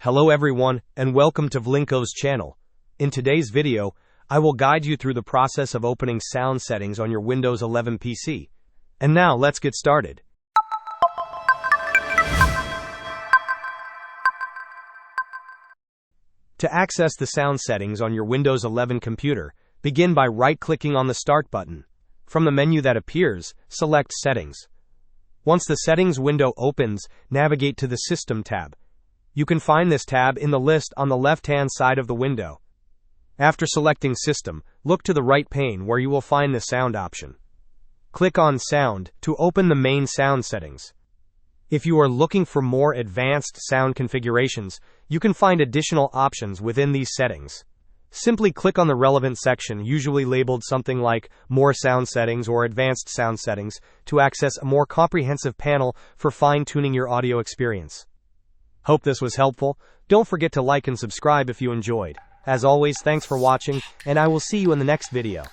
Hello everyone, and welcome to Vlinko's channel. In today's video, I will guide you through the process of opening sound settings on your Windows 11 PC. And now, let's get started. To access the sound settings on your Windows 11 computer, begin by right-clicking on the Start button. From the menu that appears, select Settings. Once the Settings window opens, navigate to the System tab. You can find this tab in the list on the left-hand side of the window. After selecting System, look to the right pane where you will find the Sound option. Click on Sound to open the main sound settings. If you are looking for more advanced sound configurations, you can find additional options within these settings. Simply click on the relevant section, usually labeled something like More Sound Settings or Advanced Sound Settings, to access a more comprehensive panel for fine-tuning your audio experience. Hope this was helpful. Don't forget to like and subscribe if you enjoyed. As always, thanks for watching, and I will see you in the next video.